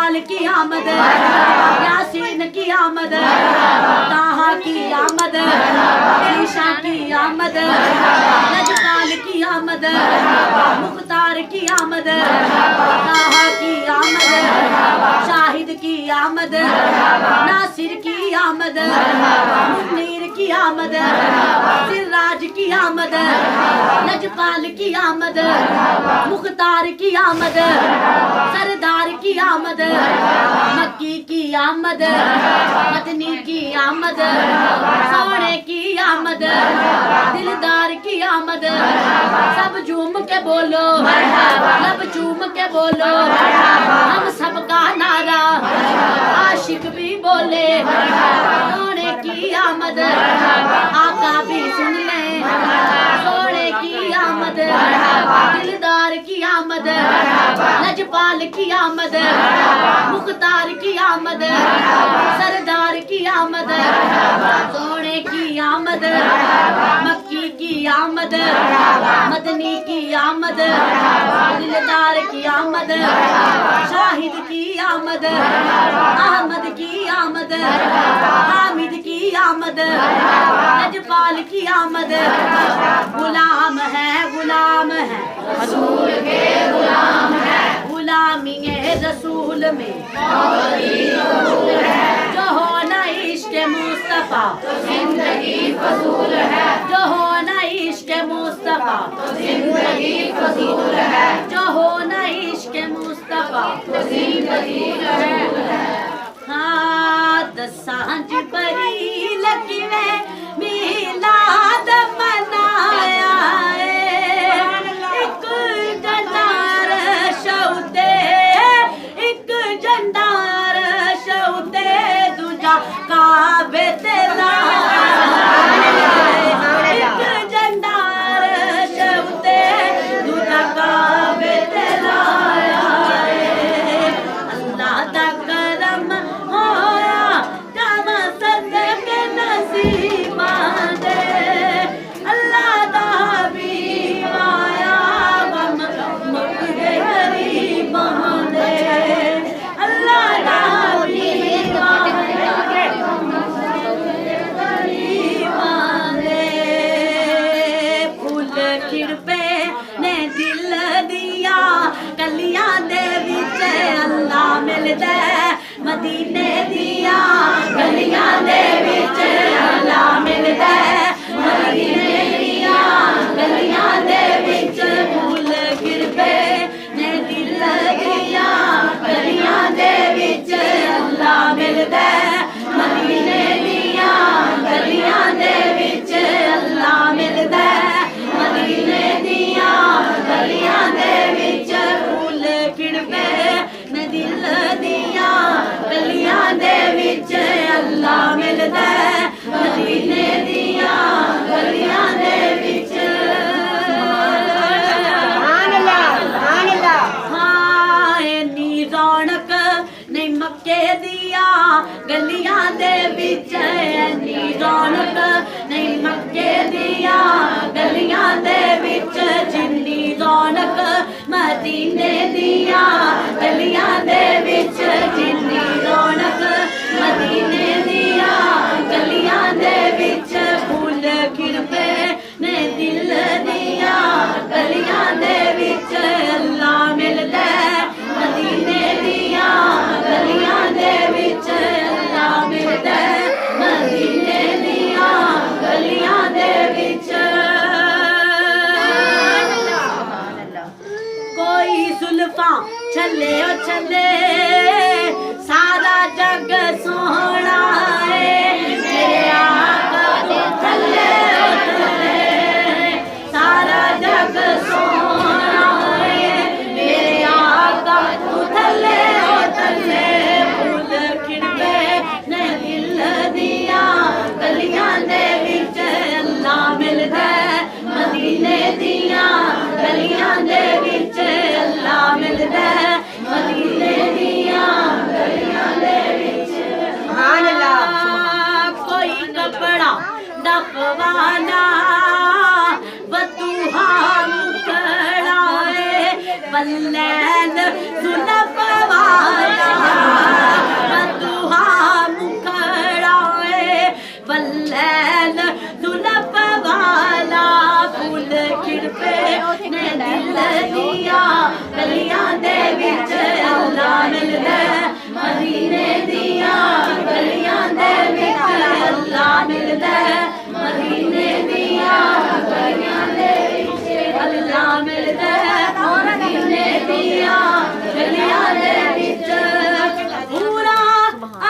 लजपाल की आमद, यासीन की आमद, ताहा की आमद, ईशा की आमद, लजपाल की आमद, मुख्तार की आमद, ताहा की आमद, शाहिद की आमद, नासिर की आमद, मुनीर की आमद, सिराज की आमद, लजपाल की आमद, मुख्तार की आमद, सरदार की आमद, मक्की की आमद, मदनी की आमद, सोने की आमद, दिलदार की आमद। सब झूम के बोलो, लब झूम के बोलो, हम सबका नारा आशिक भी बोले। सोने की आमद, आका भी सुन ले, सोने की आमद, दिलदार की आमद, लजपाल की आमद, मुख्तार की आमद, सरदार की आमद, सोने की आमद, मक्की की आमद, मदनी की आमद, दिलदार की आमद, शाहिद की आमद, अहमद की आमद, हामिद की आमद, लजपाल की आमद। गुलाम है रसूल के गुलाम है, गुलामी रसूल में जो हो न इश्क मुस्तफा तो जिंदगी फजूल है, जो हो न इश्क मुस्तफा तो जिंदगी फजूल है, जो हो न इश्क मुस्तफा तो जिंदगी फजूल है। हाँ सांझ बरी लकीवे मिलाद मनाया, एक जंडार शौते, एक जंडार शौते, दूजा काबे ते लाया, एक जंडार शौते, दूजा काबे ते लाया। अल्लाह दा करम होया जब सदके नसीबा दे, अल्लाह दा हबीब आया गम मुक गए गरीबां दे, अल्लाह दा हबीब आया गम मुक गए गरीबां दे। फुल खिड़पे ने दिल दिया कलियां दे विच अल्लाह मिलदा, मदीने दिया गलियां दे विच अल्लाह मिलदा, मदीने दिया गलियां दे विच। फूल खिड़पे ने दिल दिया गलियां दे विच अल्लाह मिलदा, मदीने दिया गलियां दे विच अल्लाह मिलदा, मदीने दिया गलियां दे विच। फूल खिड़पे ने दिल दिया गलियां दे विच अल्लाह मिलदा, मदीने दिया गलियां दे विच। हाँ इन्नी रौनक नहीं मक्के दिया गलियां दे विच, इन्नी रौनक नहीं मक्के दिया गलियां दे विच, जिन्नी रौनक मदीने दिया गलियां दे विच, जिन्नी रौनक मदीने दिया गलियां दे विच। फूल खिड़पे ने दिल दिया गलियां दे विच अल्लाह मिलदा, मदीने दिया गलियां दे विच अल्लाह मिलदा, मदीने दिया गलियां दे विच। कोई जुल्फां छले ओ छले सारा जग सोहना है, मेरे आका तू थले ओ थले सारा जग सोहना है, मेरे आका तू थले ओ थले। फूल खिड़पे ने दिल दिया गलियां दे विच अल्लाह मिलदा, मदीने दिया गलियां दे विच अल्लाह मिलदा, मदीने दी मिलदा मदीने दियां गलियां दे विच अल्लाह मिलदा मदीने दियां गलियां दे विच अल्लाह मिलदा मदीने दियां गलियां दे विच पूरा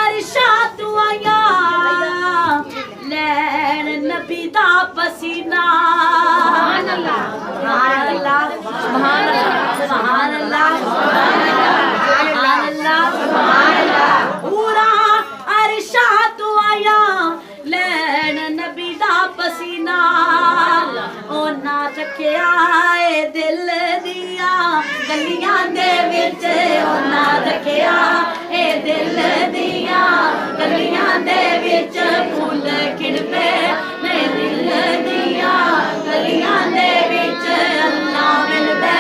अरशा तू आया लैन नबी दा पसीना सुभान अल्लाह सुभान अल्लाह सुभान अल्लाह सुभान अल्लाह सुभान अल्लाह पूरा अरशा तू आया लैन नबी दा पसीना ओ ना रखिया ए दिल दिया गलियां दे विच ओ ना रखिया ए दिल दिया गलियां दे विच फुल खिड़पे ने दिल दिया गलियां दे विच अल्लाह मिलदा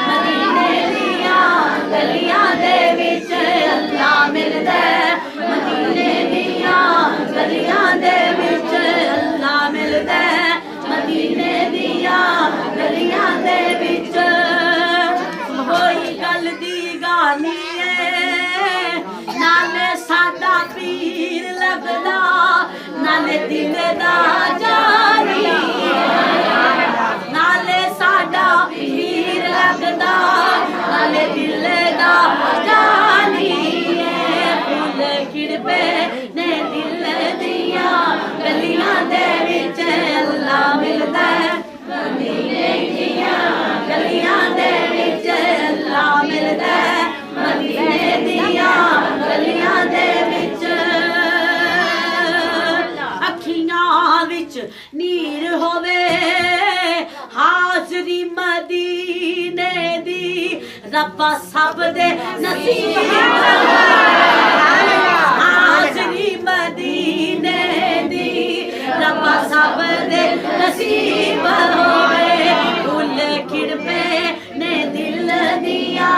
मदीने दिया गलियां दे विच अल्लाह मिलदा मदीने दिया गलियां दे विच अल्लाह मिलदा मदीने दिया गलियां दे विच कोई गल दी गानी है नाले साडा पीर लगदा नाले दिल दा जानी नाले साडा पीर लगदा नाले दिल दा जानी फुल खिड़पे ने दिल दिया गलियां दे विच अल्लाह मिलदा मदीने दियां गलियां दे विच अल्लाह मिलदा मदीने दियां गलियां दे विच अखियां विच नीर होवे हाज़री मदीने दी रब्बा सब दे नसीब हाज़री मदीने दी रब्बा सब दे नसीब होवे फुल खिड़पे ने दिल दिया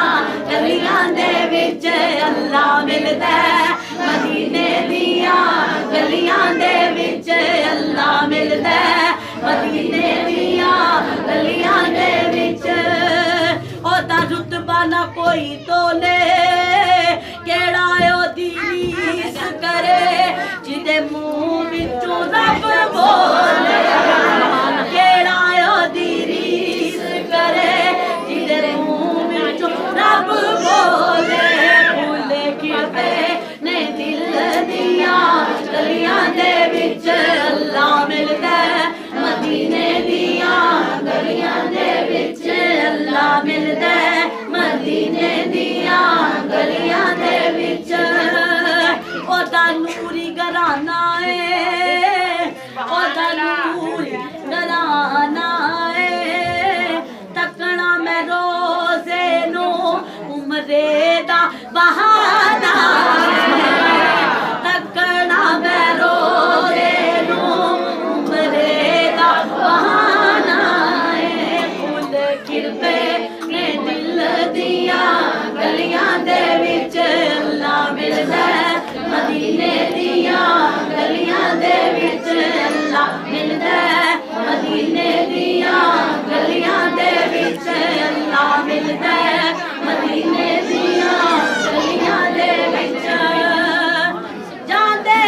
गलियां दे विच अल्लाह मिलदा मदीने दिया गलियां दे विच अल्लाह मिलदा मदीने दिया गलियां दे विच ओदा रुतबा ना कोई तोले केड़ा ओदी रीस करे जिदे मुंह विचों रब बोले केड़ा ओदी रीस करे जिदे मुंह विचों रब बोले फुल खिड़पे ने दिल दिया गलियां दे विच अल्लाह मिलदा मदीने दिया गलियां दे विच अल्लाह मिलदा मदीने दिया गलियां दे विच ओदा नूरी घराना है ओदा नूरी घराना है तकना मैं रोज़े नो उमरे दा बहाना तकना मैं रोज़े नो उमरे दा बहाना फुल खिड़पे ने दिल दिया गलियां दे विच अल्लाह मिलदा मदीने दिया गलियां दे विच अल्लाह मिलदा मदीने दिया गलियां दे विच अल्लाह मिलदा मदीने दिया गलियां दे विच जांदे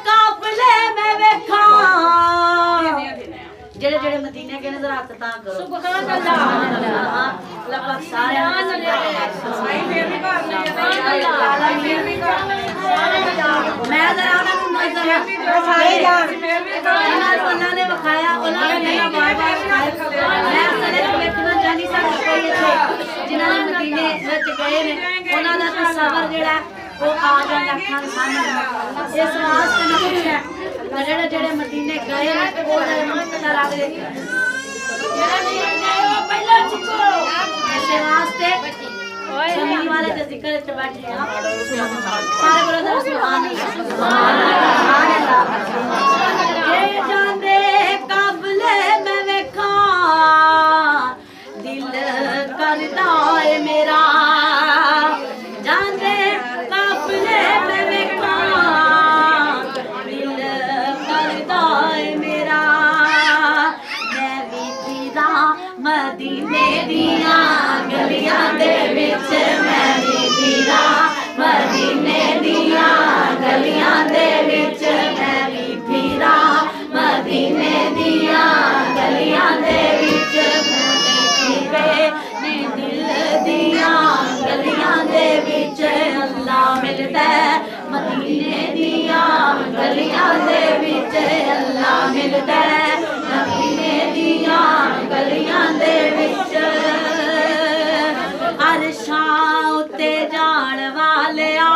काफले में वेखां जेड़े जेड़े मदीने के नजर आते ता करो सुभान अल्लाह लगा सारे मैं जरा नजर अल्लाह ने बखाया उन्होंने बार-बार मैं सारे देखना जानी सा कोई थे जिन्होंने मदीने विच गए ने उन्हां दा तस्वर जेड़ा वो आ जांदा अखां सामने इस वास्ते मैं पूछया जेड़े जेड़े मदीने गए ने वो जरा पता लग दे जेड़ा नहीं गए वो पहले चुको इस वास्ते सुनने वाले जो जिक्र च बैठे हैं सारे बोलो जरा सुभान अल्लाह जे जांदे काबले में वेखा दिल करदा है मेरा जांदे काबले में वेखा दिल करदा है मेरा मैं भी फिरा मदीने दियां गलियां दे विच मैं भी फिरा मिलदा मदीने दियां गलियां दे विच अरशां उत्ते जाण वालिया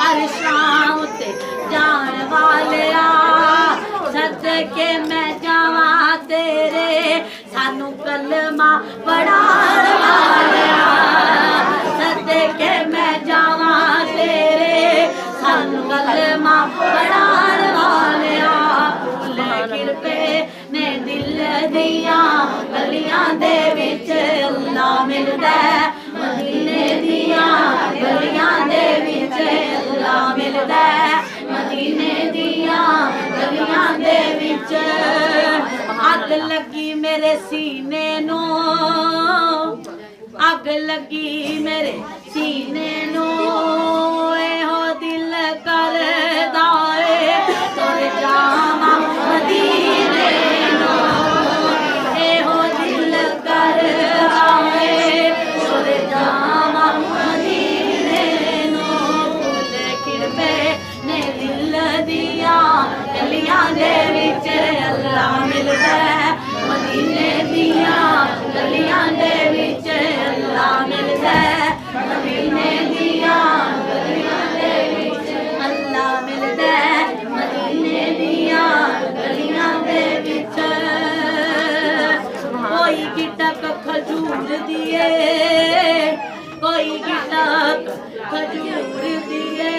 अरशां उत्ते जाण वालिया सदके मैं जावां तेरे सानू कलमा पढ़ाण वालिया सदके मैं जावां तेरे सानू कलमा पढ़ाण वालिया फूल खिड़पे ने दिल दियां गलियां दे विच अल्लाह मिलदा मदीने दियां गलियां दे विच अल्लाह मिलदा मदीने दियां गलियां दे विच अग लगी मेरे सीने नू अग लगी मेरे सीने नू एहो दिल करदा ए तुर जावां मदीने नू एहो दिल करदा ए तुर जावां मदीने नू फूल खिड़पे ने दिल दियां गलियां दे विच अल्लाह मिलदा मदीने दियां गलियां दे विच अल्लाह मिलदा मदीने दियां गलियां दे विच अल्लाह मिलदा मदीने दियां गलियां दे विच कोई गिटक खजूर दिए कोई गिटक खजूर दिए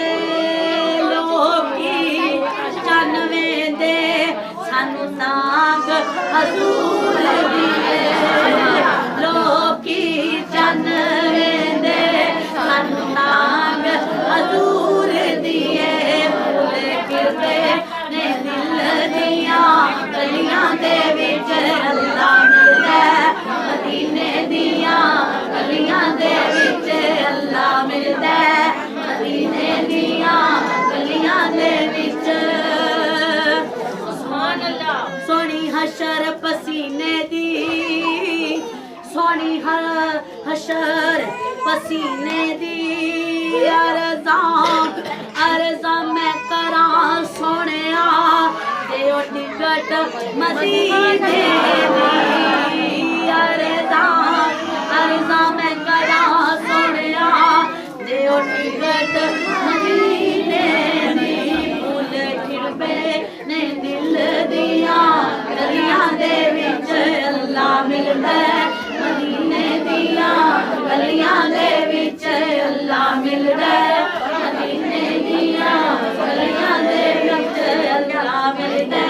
लोकी चन वेंदे सानू सांग हजूर दिए लोकी चन वेंदे सानू सांग हजूर दिए फूल खिड़पे ने दिल दियां गलियां दे विच अल्लाह मिलदा मदीने दियां गलियां दे विच अल्लाह मिलदा मदीने दियां गलियां दे विच सोनी हशर पसीने दी सोनी हशर पसीने दी अर्ज़ा मैं करां सोनिया ते ओ टिकट मदीने दी अर्ज़ा मैं करां सोनिया ते ओ टिकट मदीने दी फूल खिड़पे ने दिल दियां गलियां दे विच अल्लाह मिलदा मदीने दियां गलियां दे विच अल्लाह मिलदा मदीने दियां गलियां दे विच अल्लाह मिलदा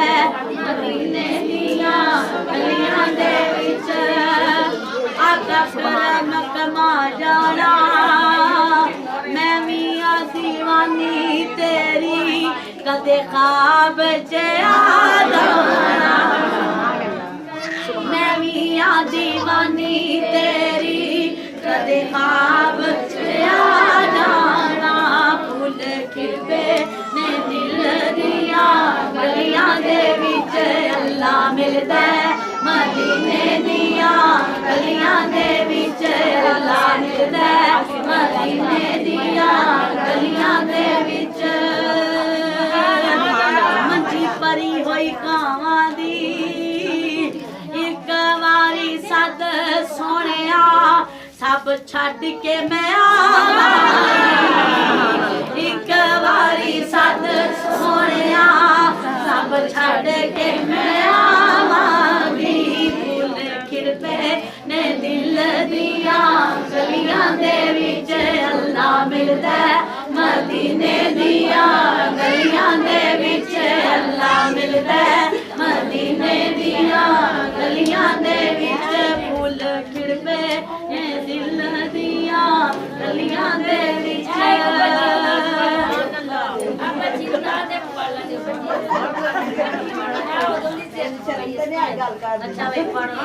मदीने दियां गलियां दे विच आका करम कमा जाना मैं मियां दीवानी तेरी कदे ख्वाब च आ जाना मैं मियां दीवानी तेरी कदे ख्वाब च आ जाना फूल खिड़पे ने दिल दियां गलियां दे विच अल्लाह मिलदा मदीने दियां गलियां दे विच अल्लाह मिलदा मदीने दियां गलियां दे विच मंजी परी होई कावां दी एक वारी सद सोनिया सब छड्ड के मैं आवांगी एक वारी सद सोनिया सब छड्ड के मैं आवांगी फूल खिड़पे ने दिल दियां गलियां दे विच अल्लाह मिलदा मदीने दियां गलियां दे विच अल्लाह मिलदा मदीने दियां गलियां दे विच फूल खिड़पे ने दिल दियां गलियां दे विच अच्छा वे पढ़ो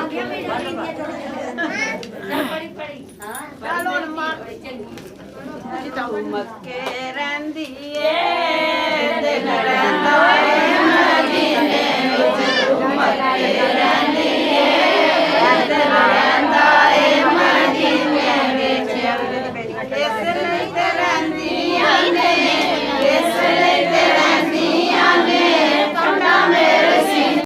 ਮੱਕੇ ਰਹਿੰਦੀ ਏ